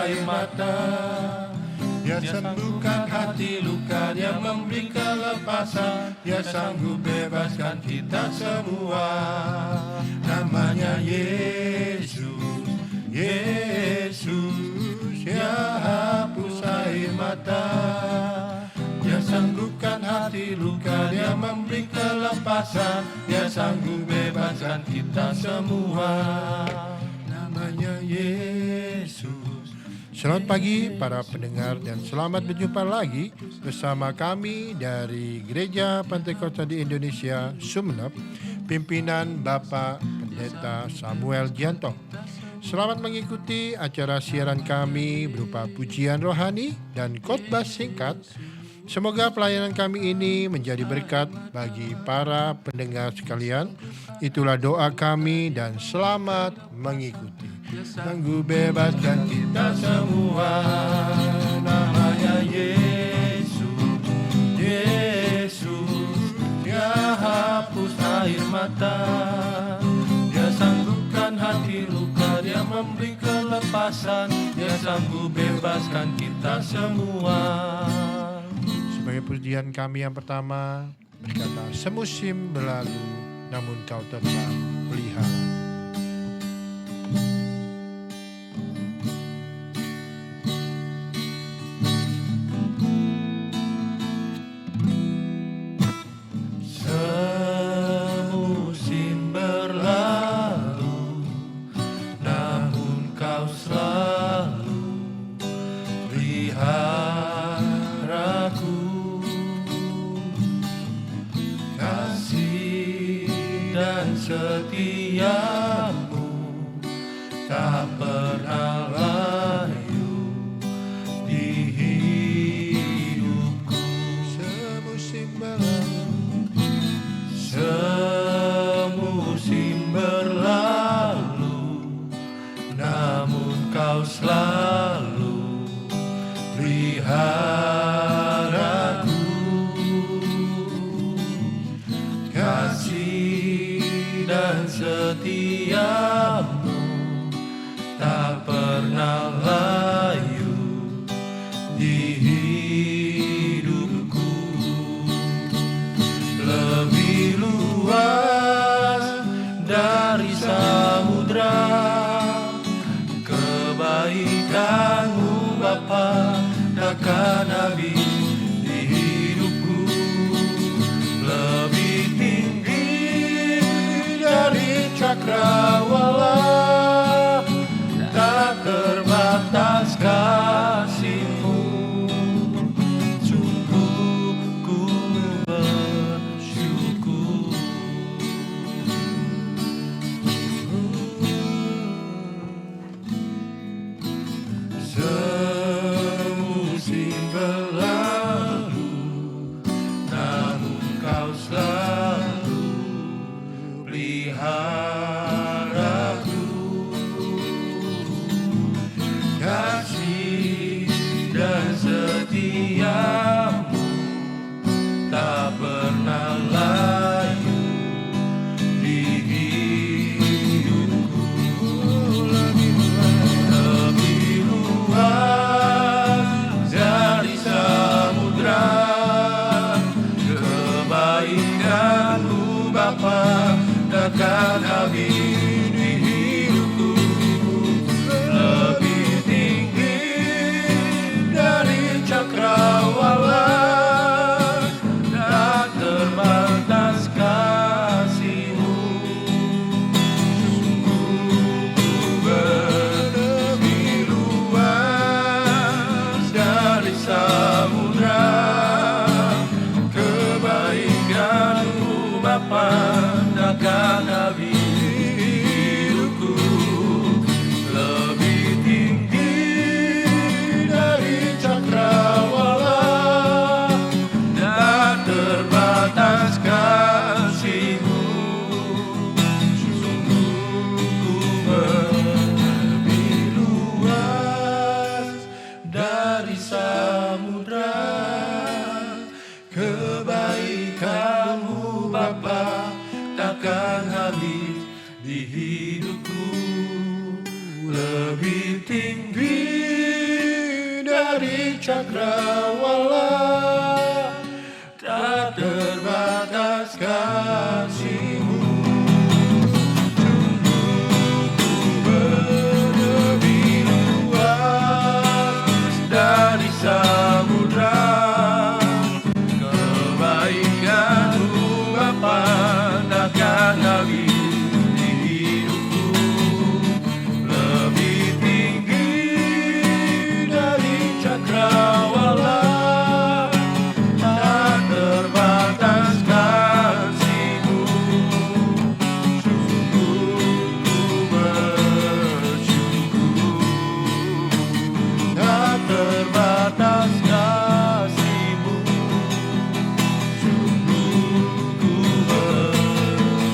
air mata. Dia sembuhkan hati luka, Dia memberi kelepasan, Dia sanggup bebaskan kita semua. Namanya Yesus, Yesus, Dia hapus air mata. Dia sanggupkan hati luka, Dia memberi kelepasan, Dia sanggup bebaskan kita semua. Namanya Yesus. Selamat pagi para pendengar dan selamat berjumpa lagi bersama kami dari Gereja Pantai Kota di Indonesia, Sumeneb, pimpinan Bapak Pendeta Samuel Gianto. Selamat mengikuti acara siaran kami berupa pujian rohani dan khotbah singkat. Semoga pelayanan kami ini menjadi berkat bagi para pendengar sekalian. Itulah doa kami dan selamat mengikuti. Sanggup bebaskan kita semua. Namanya Yesus, Yesus, Dia hapus air mata. Dia sanggupkan hati luka, Dia memberi kelepasan, Dia sanggup bebaskan kita semua. Sebagai pujian kami yang pertama berkata, semusim berlalu namun kau tetap pelihara. Setiamu tak pernah layu di hidupku. Semusim berlalu, semusim berlalu, namun kau selalu peliharaku. Kasih dan setiamu tak pernah layu di hidupku. Lebih luas dari samudra kebaikanmu Bapa, takkan habis di hidupku. Lebih tinggi dari cakrawala, tak terbatas kasih-Mu. Sungguh ku bersyukur. Semusim berlalu, namun kau selalu peliharaku. cakrawala, tak terbatas kasih-Mu. Lebih luas dari samudra, kebaikan-Mu Bapa takkan habis di hidupku. Lebih tinggi dari cakrawala, tak terbatas kasih-Mu. Sungguh ku bersyukur, tak terbatas kasih-Mu. Sungguh ku bersyukur,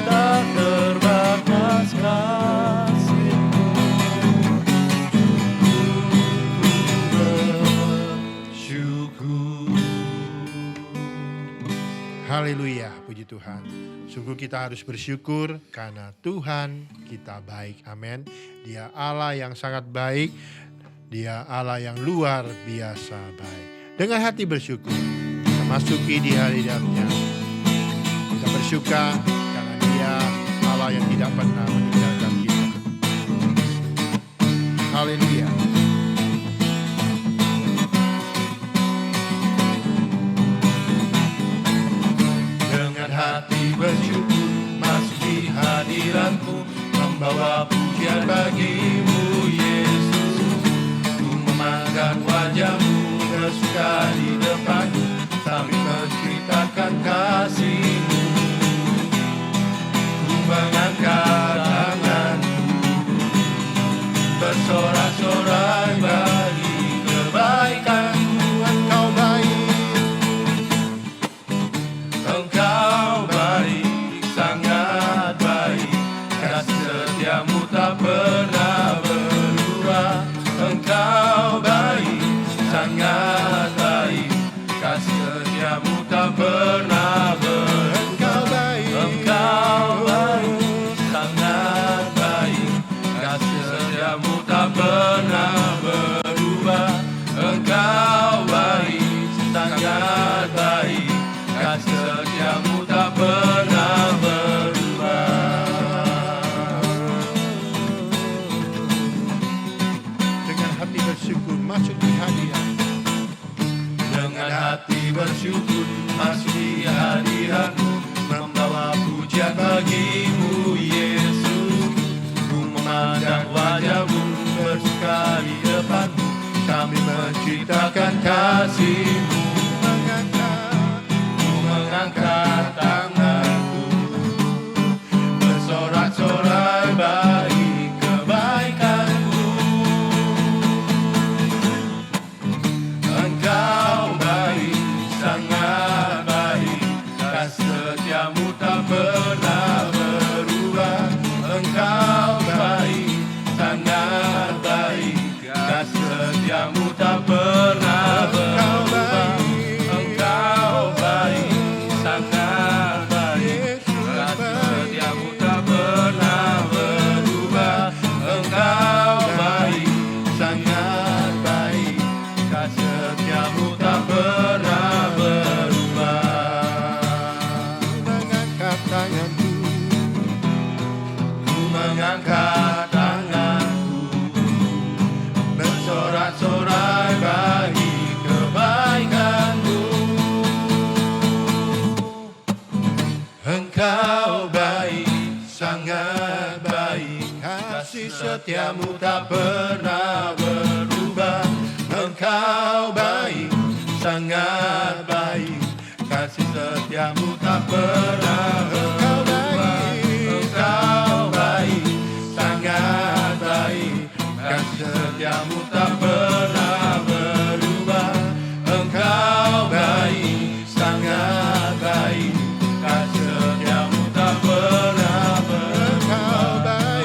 tak terbatas kasih-Mu. Bersyukur. Haleluya, puji Tuhan. Sungguh kita harus bersyukur karena Tuhan kita baik. Amin. Dia Allah yang sangat baik. Dia Allah yang luar biasa baik. Dengan hati bersyukur, kita masuki di hadirat-Nya. Kita bersyukur karena Dia Allah yang tidak pernah meninggalkan kita. Haleluya. Dengan hati bersyukur masuk di hadirat-Mu, membawa pujian bagi-Mu Yesus. Ku memandang wajah-Mu bersuka di depan-Mu, sambil menceritakan kasih-Mu. Ku mengangkat tangan-Ku, bersorak-sorai bagi kebaikan-Mu. Engkau baik, Engkau baik, sangat baik, kasih setia-Mu tak pernah berubah. Engkau baik, sangat baik, kasih setia-Mu tak pernah berubah. Engkau baik, sangat baik, kasih setia-Mu tak pernah berubah. Engkau baik, sangat baik, kasih setia-Mu tak pernah berubah. Dengan hati bersyukur masuk di hadirat. Dengan hati bersyukur masuk di hadirat-Mu, membawa pujian bagi-Mu Yesus. Ku memandang wajah-Mu bersuka di depan-Mu, sambil menceritakan kasih-Mu. Ku mengangkat tangan-Ku, bersorak-sorai bagi kebaikan-Mu. Engkau baik, sangat baik, kasih setia-Mu tak pernah berubah. Engkau baik, sangat baik, kasih setia-Mu tak pernah berubah. Engkau baik, sangat baik, kasih setia-Mu tak pernah berubah. Engkau baik, sangat baik, kasih setia-Mu tak pernah berubah. Mengangkat tanganku, Ku mengangkat tangan-Ku, bersorak-sorai bagi kebaikan-Mu. Engkau baik, sangat baik, kasih setia-Mu tak pernah berubah. Engkau baik, sangat baik, kasih setia-Mu tak pernah berubah. Engkau baik, sangat baik, kasih setia-Mu tak pernah berubah. Engkau baik, sangat baik, kasih setia-Mu tak pernah berubah.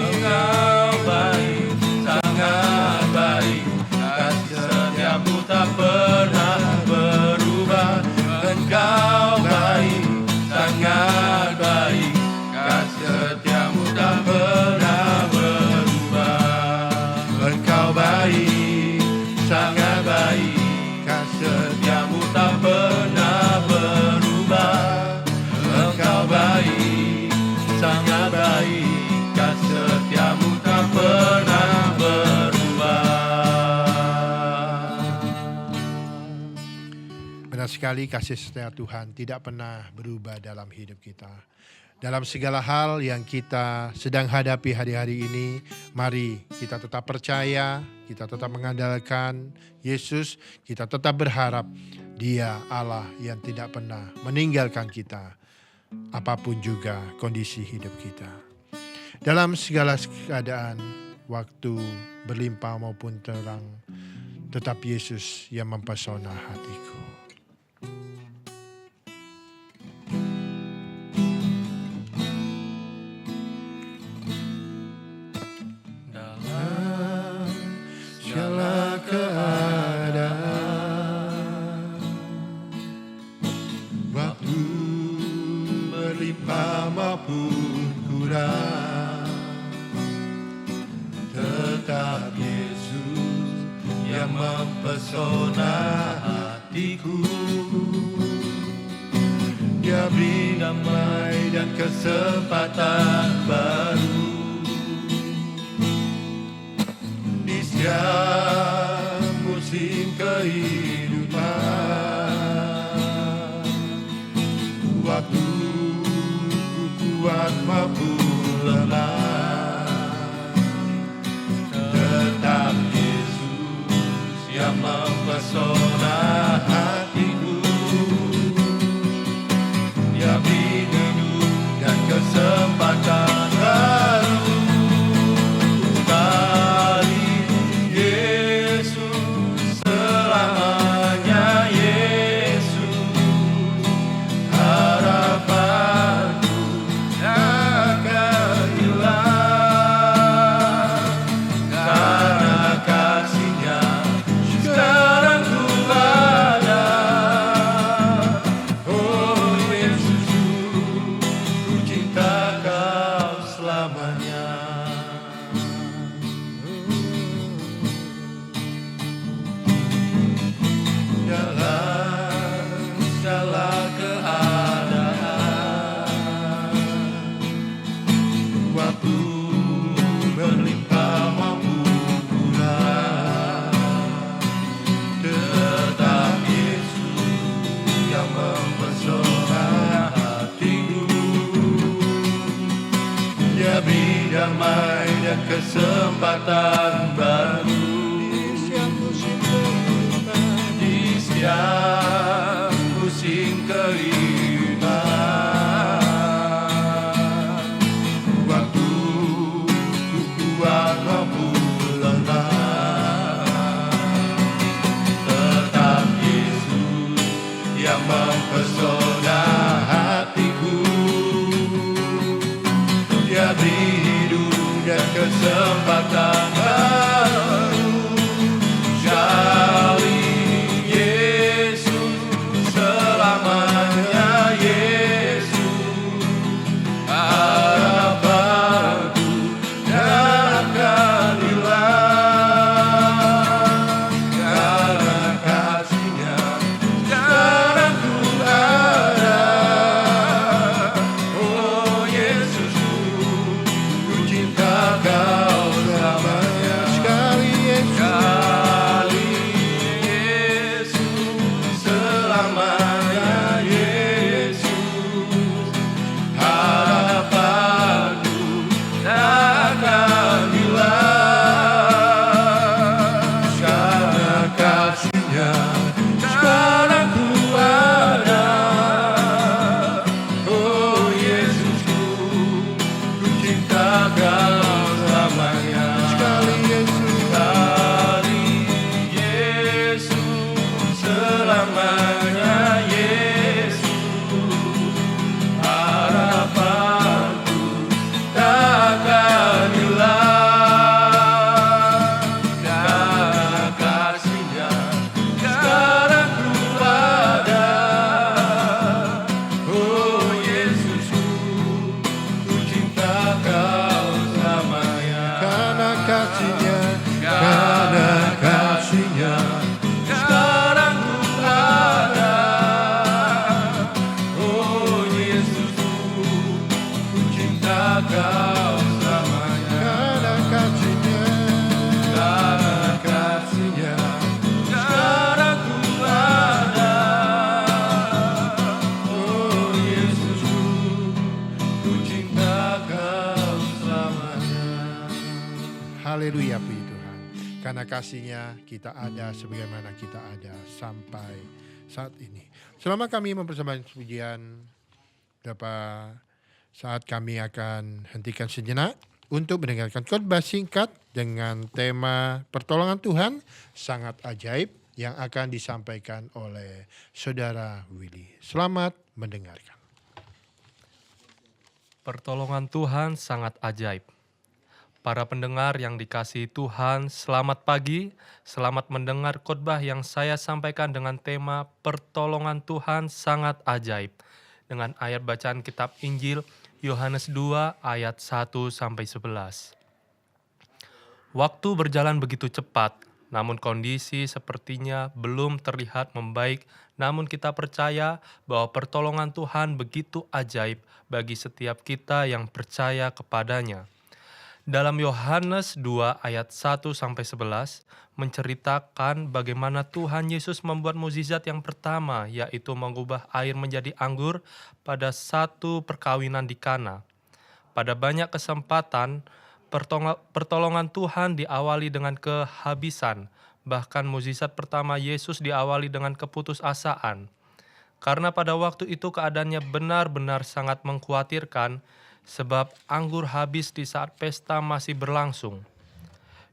Engkau baik, sangat baik, kasih setia-Mu tak pernah berubah. Engkau baik, sangat baik, kasih setia-Mu tak pernah berubah. Engkau baik, sekali kasih setia Tuhan tidak pernah berubah dalam hidup kita. Dalam segala hal yang kita sedang hadapi hari-hari ini, mari kita tetap percaya, kita tetap mengandalkan Yesus, kita tetap berharap Dia Allah yang tidak pernah meninggalkan kita, apapun juga kondisi hidup kita. Dalam segala keadaan, waktu berlimpah maupun terang, tetap Yesus yang mempesona hatiku. Dalam segala keadaan, waktu berlimpah maupun kurang, tetap Yesus yang mempesona hatiku. Dia beri damai dan kesempatan baru di setiap musim kehidupan. Waktu ku kuat maupun lelah, tetap Yesus yang mempesona hatiku. Dia beri hidup dan kesempatan baru. Kali Yesus, selamanya Yesus, harapanku takkan hilang. Karena kasih-Nya sekarang ku ada. Oh Yesus, ku cinta Kau selamanya. Dalam segala keadaan, waktu berlimpah maupun kurang, tetap Yesus yang mempesona hatiku. Dia beri damai dan kesempatan baru di setiap musim kehidupan. Waktu ku kuat maupun lelah, tetap Yesus yang mempesona hatiku. Dia beri hidup dan kesempatan baru. Sekali Yesus, selamanya Yesus, harapanku takkan hilang. Karena kasih-Nya sekarang ku ada. Oh Yesusku, ku cinta Kau selamanya. Sekali Yesus, selamanya Yesus, harapanku takkan hilang. Karena kasih-Nya sekarang ku ada. Oh Yesusku, ku cinta Kau selamanya. Sekali Yesus, selamanya Yesus, harapanku takkan hilang. Karena kasih-Nya sekarang ku ada. Oh Yesusku, ku cinta Kau selamanya. Karena kasih-Nya sekarang ku ada. Oh Yesusku, ku cinta Kau selamanya. Karena kasih-Nya sekarang ku ada. Haleluya, puji Tuhan. Karena kasih-Nya kita ada sebagaimana kita ada sampai saat ini. Selama kami mempersembahkan pujian, beberapa saat kami akan hentikan sejenak untuk mendengarkan khotbah singkat dengan tema pertolongan Tuhan sangat ajaib yang akan disampaikan oleh Saudara Willy. Selamat mendengarkan. Pertolongan Tuhan sangat ajaib. Para pendengar yang dikasihi Tuhan, selamat pagi. Selamat mendengar khotbah yang saya sampaikan dengan tema pertolongan Tuhan sangat ajaib. Dengan ayat bacaan kitab Injil Yohanes 2 ayat 1-11. Waktu berjalan begitu cepat, namun kondisi sepertinya belum terlihat membaik, namun kita percaya bahwa pertolongan Tuhan begitu ajaib bagi setiap kita yang percaya kepadanya. Dalam Yohanes 2 ayat 1-11 menceritakan bagaimana Tuhan Yesus membuat mukjizat yang pertama, yaitu mengubah air menjadi anggur pada satu perkawinan di Kana. Pada banyak kesempatan, pertolongan Tuhan diawali dengan kehabisan. Bahkan mukjizat pertama Yesus diawali dengan keputusasaan. Karena pada waktu itu keadaannya benar-benar sangat mengkhawatirkan, sebab anggur habis di saat pesta masih berlangsung.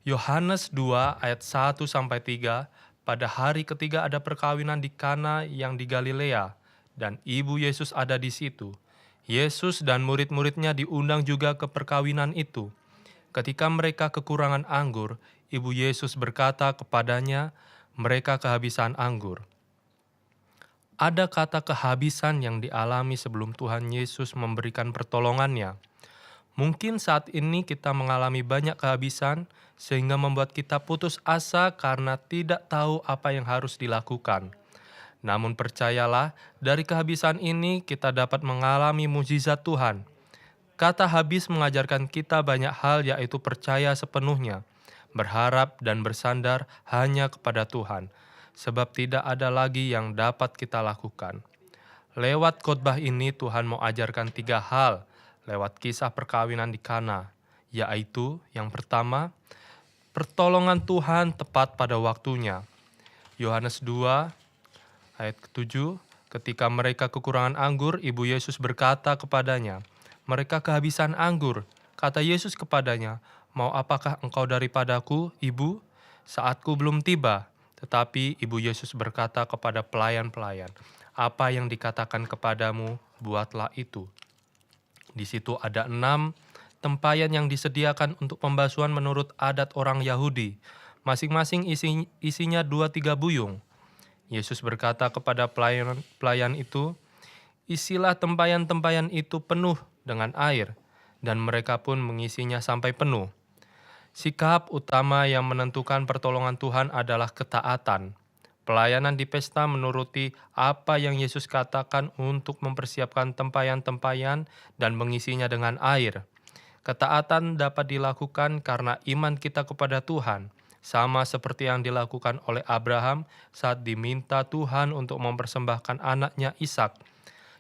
Yohanes 2 ayat 1-3, pada hari ketiga ada perkawinan di Kana yang di Galilea, dan ibu Yesus ada di situ. Yesus dan murid-muridnya diundang juga ke perkawinan itu. Ketika mereka kekurangan anggur, ibu Yesus berkata kepadanya, mereka kehabisan anggur. Ada kata kehabisan yang dialami sebelum Tuhan Yesus memberikan pertolongannya. Mungkin saat ini kita mengalami banyak kehabisan sehingga membuat kita putus asa karena tidak tahu apa yang harus dilakukan. Namun percayalah, dari kehabisan ini kita dapat mengalami mukjizat Tuhan. Kata habis mengajarkan kita banyak hal, yaitu percaya sepenuhnya, berharap dan bersandar hanya kepada Tuhan. Sebab tidak ada lagi yang dapat kita lakukan. Lewat khotbah ini Tuhan mau ajarkan 3 hal lewat kisah perkawinan di Kana, yaitu yang pertama, pertolongan Tuhan tepat pada waktunya. Yohanes 2 ayat 7, ketika mereka kekurangan anggur, ibu Yesus berkata kepadanya, mereka kehabisan anggur. Kata Yesus kepadanya, mau apakah engkau daripadaku, ibu? Saatku belum tiba. Tetapi ibu Yesus berkata kepada pelayan-pelayan, apa yang dikatakan kepadamu, buatlah itu. Di situ ada 6 tempayan yang disediakan untuk pembasuhan menurut adat orang Yahudi. Masing-masing isinya 2-3 buyung. Yesus berkata kepada pelayan itu, isilah tempayan-tempayan itu penuh dengan air, dan mereka pun mengisinya sampai penuh. Sikap utama yang menentukan pertolongan Tuhan adalah ketaatan. Pelayanan di pesta menuruti apa yang Yesus katakan untuk mempersiapkan tempayan-tempayan dan mengisinya dengan air. Ketaatan dapat dilakukan karena iman kita kepada Tuhan, sama seperti yang dilakukan oleh Abraham saat diminta Tuhan untuk mempersembahkan anaknya Ishak.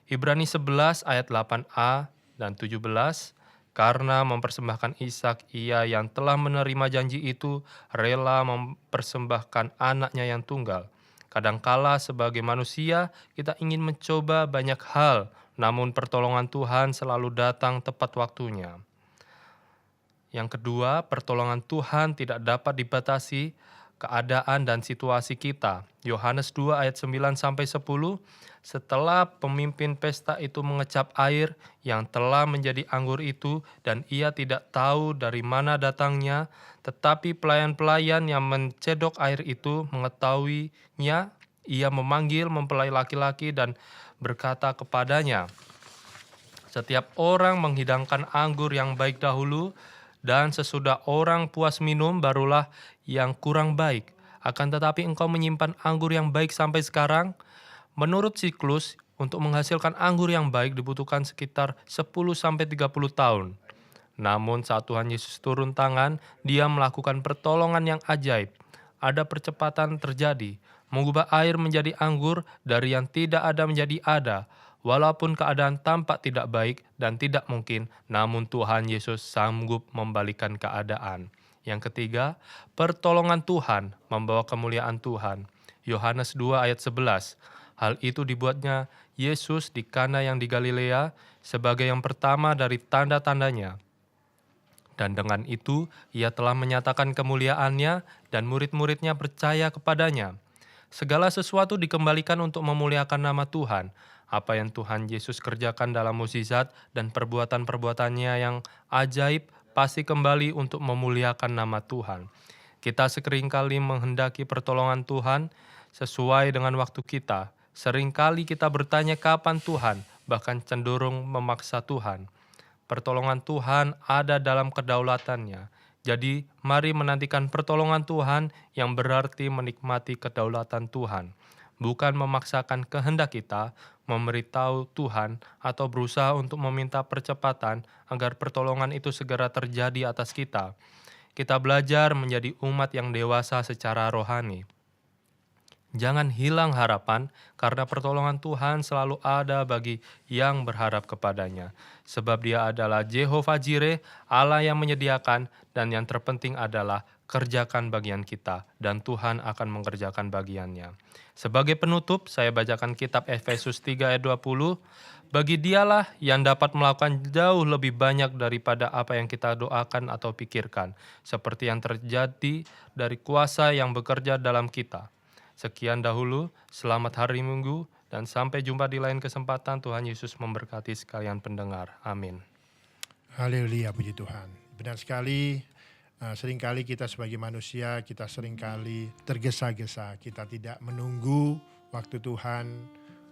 Ibrani 11 ayat 8a dan 17, karena mempersembahkan Ishak, ia yang telah menerima janji itu rela mempersembahkan anaknya yang tunggal. Kadangkala sebagai manusia kita ingin mencoba banyak hal, namun pertolongan Tuhan selalu datang tepat waktunya. Yang kedua, pertolongan Tuhan tidak dapat dibatasi keadaan dan situasi kita. Yohanes 2 ayat 9-10, setelah pemimpin pesta itu mengecap air yang telah menjadi anggur itu, dan ia tidak tahu dari mana datangnya, tetapi pelayan-pelayan yang mencedok air itu mengetahuinya, ia memanggil mempelai laki-laki dan berkata kepadanya, setiap orang menghidangkan anggur yang baik dahulu, dan sesudah orang puas minum barulah yang kurang baik. Akan tetapi engkau menyimpan anggur yang baik sampai sekarang. Menurut siklus, untuk menghasilkan anggur yang baik dibutuhkan sekitar 10-30 tahun. Namun saat Tuhan Yesus turun tangan, dia melakukan pertolongan yang ajaib. Ada percepatan terjadi, mengubah air menjadi anggur, dari yang tidak ada menjadi ada. Walaupun keadaan tampak tidak baik dan tidak mungkin, namun Tuhan Yesus sanggup membalikan keadaan. Yang ketiga, pertolongan Tuhan membawa kemuliaan Tuhan. Yohanes 2 ayat 11. Hal itu dibuatnya Yesus di Kana yang di Galilea sebagai yang pertama dari tanda-tandanya. Dan dengan itu, ia telah menyatakan kemuliaannya dan murid-muridnya percaya kepadanya. Segala sesuatu dikembalikan untuk memuliakan nama Tuhan. Apa yang Tuhan Yesus kerjakan dalam mukjizat dan perbuatan-perbuatannya yang ajaib pasti kembali untuk memuliakan nama Tuhan. Kita seringkali menghendaki pertolongan Tuhan sesuai dengan waktu kita. Seringkali kita bertanya kapan Tuhan, bahkan cenderung memaksa Tuhan. Pertolongan Tuhan ada dalam kedaulatannya. Jadi, mari menantikan pertolongan Tuhan yang berarti menikmati kedaulatan Tuhan. Bukan memaksakan kehendak kita, memberitahu Tuhan, atau berusaha untuk meminta percepatan agar pertolongan itu segera terjadi atas kita. Kita belajar menjadi umat yang dewasa secara rohani. Jangan hilang harapan, karena pertolongan Tuhan selalu ada bagi yang berharap kepadanya. Sebab Dia adalah Jehovah Jireh, Allah yang menyediakan, dan yang terpenting adalah kerjakan bagian kita, dan Tuhan akan mengerjakan bagiannya. Sebagai penutup, saya bacakan kitab Efesus 3 ayat 20. Bagi Dialah yang dapat melakukan jauh lebih banyak daripada apa yang kita doakan atau pikirkan, seperti yang terjadi dari kuasa yang bekerja dalam kita. Sekian dahulu, selamat hari Minggu, dan sampai jumpa di lain kesempatan. Tuhan Yesus memberkati sekalian pendengar. Amin. Haleluya, puji Tuhan. Benar sekali, seringkali kita sebagai manusia, kita seringkali tergesa-gesa. Kita tidak menunggu waktu Tuhan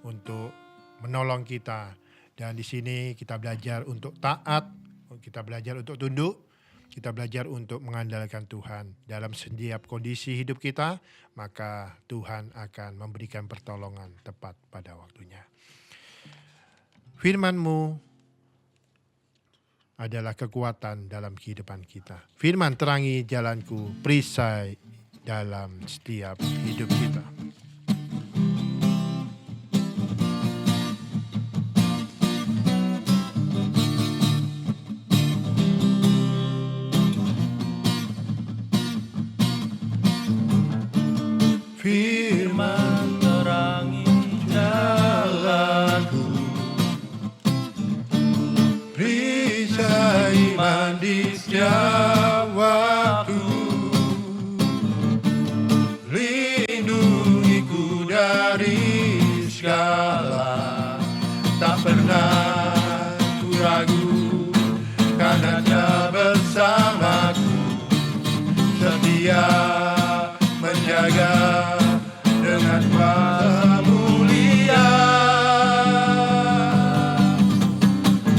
untuk menolong kita. Dan di sini kita belajar untuk taat, kita belajar untuk tunduk, kita belajar untuk mengandalkan Tuhan. Dalam setiap kondisi hidup kita, maka Tuhan akan memberikan pertolongan tepat pada waktunya. Firman-Mu adalah kekuatan dalam kehidupan kita. Firman terangi jalanku, perisai dalam setiap hidup kita. Firman terangi jalanku, perisai iman di setiap waktu, lindungiku dari segala, tak pernah ku ragu, karena Dia bersamaku, setia menjaga dengan kuasa mulia.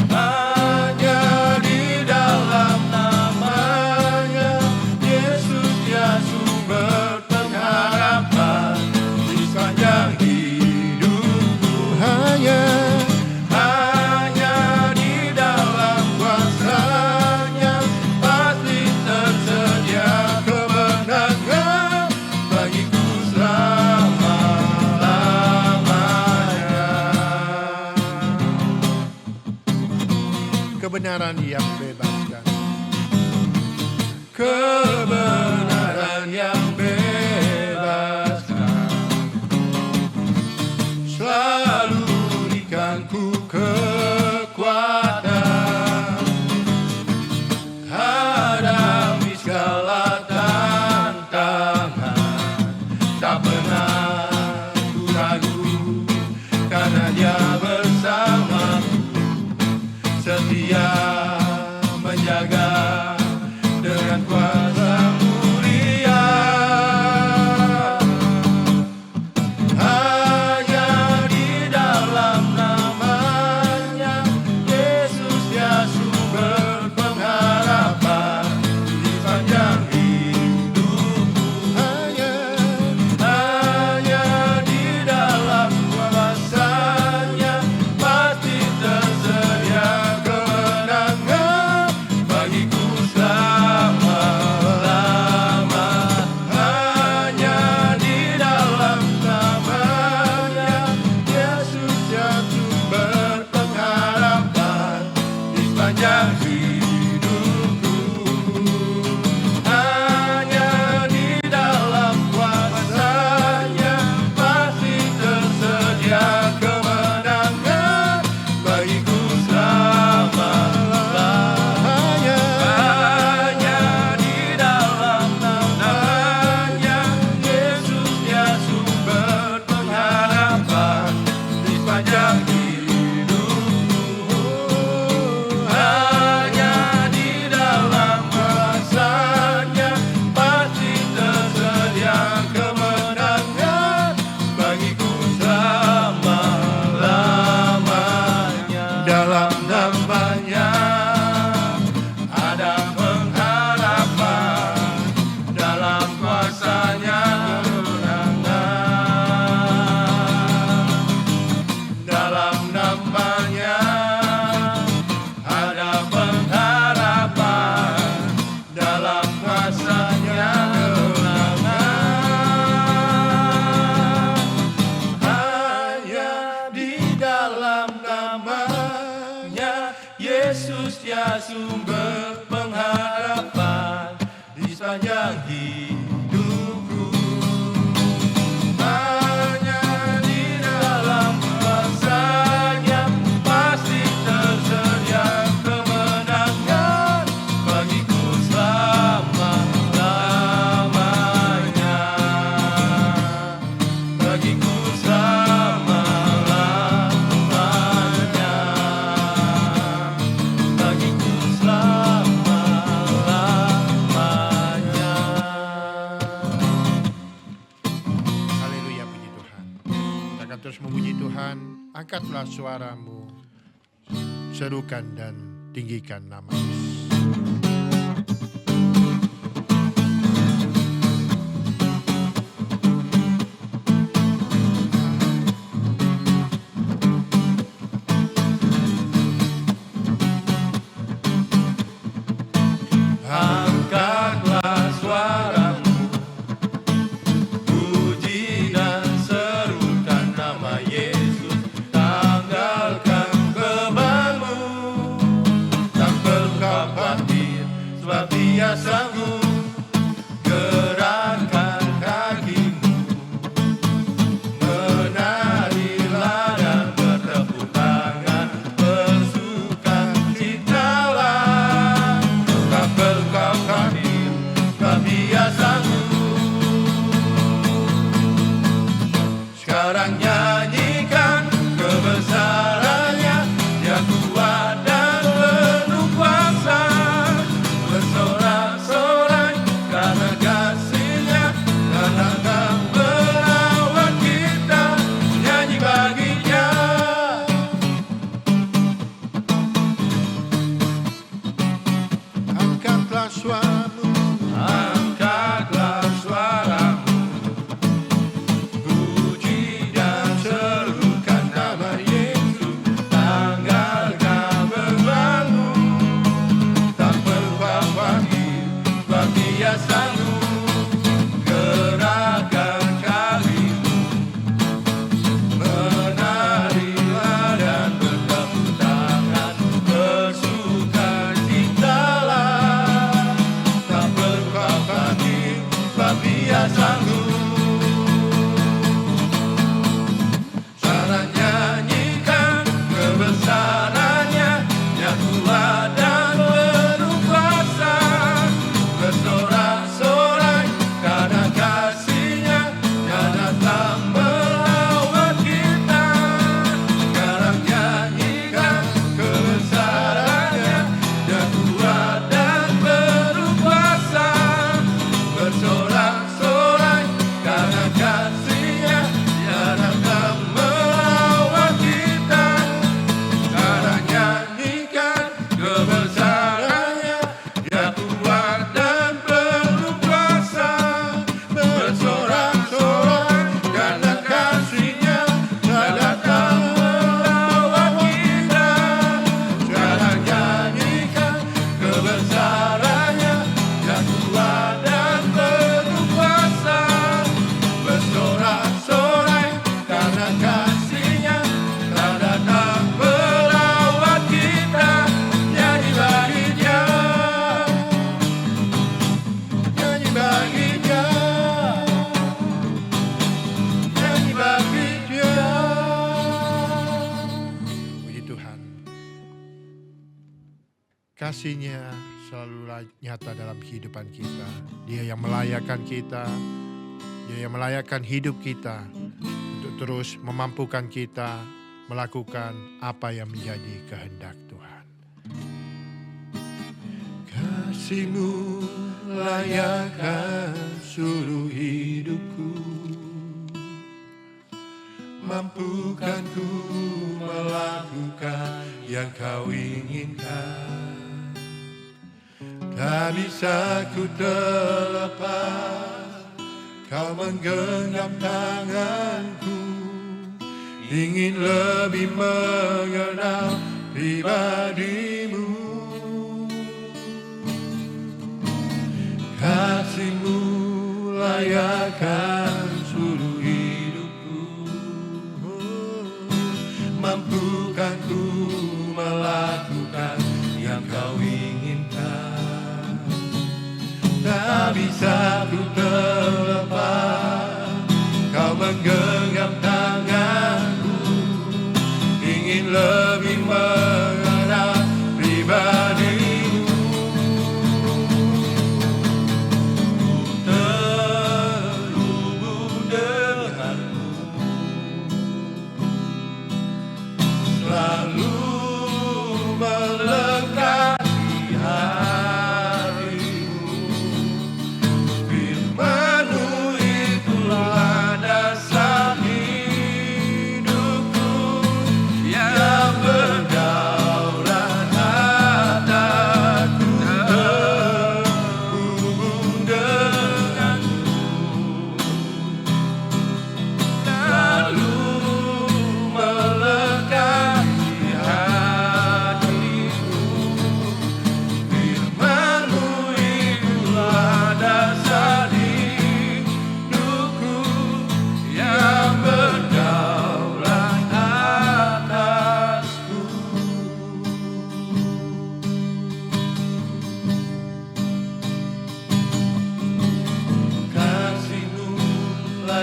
Hanya di dalam nama-Nya Yesus, Dia sumber pengharapan di sepanjang hidupku. Hanya di dalam kuasa-Nya pasti tersedia kemenangan bagiku selama-lamanya. Kebenaran yang bebaskan. Kebenaran yang bebaskan, selalu berikanku kekuatan, hadapi segala tantangan. Tak pernah ku ragu, karena Dia bersamaku, setia sepanjang hidupku. Hanya di dalam kuasa-Nya pasti tersedia kemenangan bagiku selama-lamanya. Bagiku selama-lamanya. Bagiku selama-lamanya. Haleluya, puji Tuhan. Kita akan terus memuji Tuhan. Angkatlah suaramu, serukan dan tinggikan nama Yesus. Angkatlah suaramu, puji dan serukan nama Yesus. Tanggalkan bebanmu, tak perlu kau khawatir, sebab Dia sanggup. Gerakkan kakimu, menarilah dan bertepuk tangan, bersukacitalah. Tak perlu kau khawatir, sebab Dia sanggup. Sekarang nyanyikan kebesaran-Nya, Dia kuat dan penuh kuasa. Bersorak-sorai karena kasih-Nya, karena akan melawat kita. Nyanyi bagi-Nya. Angkatlah suaramu, Angkatlah suaramu, puji dan serukan nama Yesus. Tanggalkan bebanmu, tak perlu khawatir, sebab Dia sanggup. Gerakkan kakimu, menarilah dan bertepuk tangan, bersukacitalah. Tak perlu kau khawatir, sebab Dia sanggup. Sekarang nyanyikan kebesaran-Nya, Dia kuat dan penuh kuasa. Bersorak-sorai karena kasih-Nya, Dia datang melawat kita. Sekarang nyanyikan kebesaran-Nya, Dia kuat dan penuh kuasa. Bersorak-sorai karena kasih-Nya, Dia datang melawat kita. Sekarang nyanyikan kebesaran-Nya, Dia kuat dan penuh kuasa. Bersorak-sorai karena kasih-Nya, Dia datang melawat kita. Sekarang nyanyikan kebesaran-Nya, Dia kuat dan penuh kuasa. Bersorak-sorai karena kasih-Nya, Dia datang melawat kita. Nyanyi bagi-Nya, nyanyi bagi-Nya, nyanyi bagi-Nya. puji Tuhan. Kasih-Nya selalu nyata dalam kehidupan kita. Dia yang melayakkan kita, Dia yang melayakkan hidup kita untuk terus memampukan kita melakukan apa yang menjadi kehendak Tuhan. Kasih-Mu layakkan seluruh hidupku, mampukan ku melakukan yang Kau inginkan. Tak bisa ku terlepas, Kau menggenggam tanganku, ingin lebih mengenal pribadi-Mu. Kasih-Mu layakkan seluruh hidupku, mampukan ku melakukan yang Kau inginkan. Tak bisa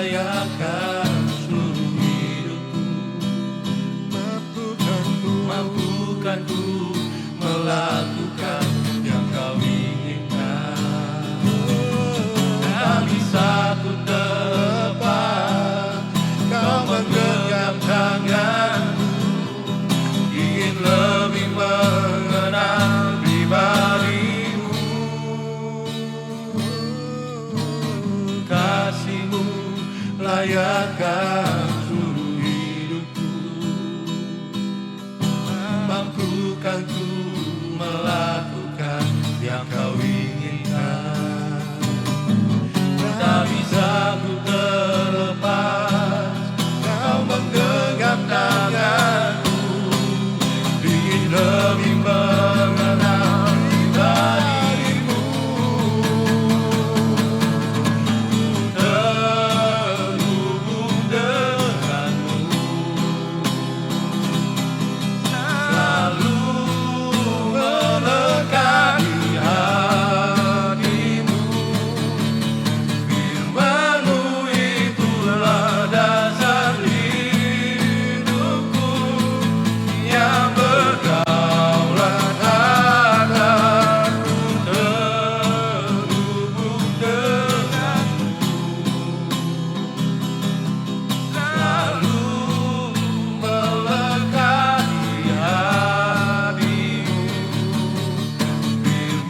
layakkan seluruh hidupku. Mampukan ku melakukan yang kau inginkan. Tak bisa ku terlepas, kau menggenggam tanganku, ingin lebih mengenal pribadimu. Kasihmu layakkan seluruh hidupku. Mampukan ku melakukan yang kau inginkan. Tak bisa ku terlepas, kau menggenggam tanganku, ingin lebih mengenal pribadimu. Terhubung denganmu, selalu melekat di hatimu. Firman-Mu itulah dasar hidupku, yang berdaulat akanku. Terhubung denganmu, selalu melekat di hatimu.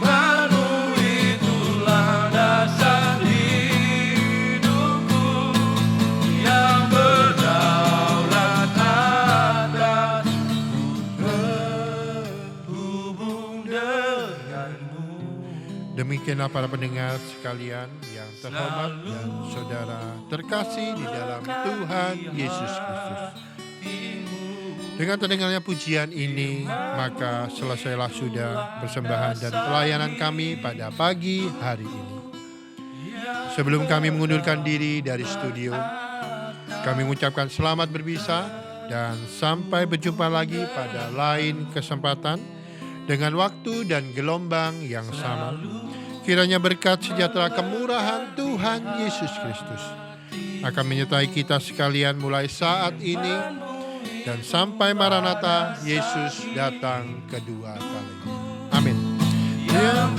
Firman-Mu itulah dasar hidupku, yang berdaulat atasku. Terhubung denganmu. Demikianlah para pendengar sekalian yang terhormat dan saudara terkasih di dalam Tuhan Yesus Kristus. Dengan terdengarnya pujian ini, maka selesailah sudah persembahan dan pelayanan kami pada pagi hari ini. Sebelum kami mengundurkan diri dari studio, kami mengucapkan selamat berpisah dan sampai berjumpa lagi pada lain kesempatan dengan waktu dan gelombang yang sama. Kiranya berkat sejahtera kemurahan Tuhan Yesus Kristus akan menyertai kita sekalian mulai saat ini dan sampai Maranatha Yesus datang kedua kali. Amin. Yang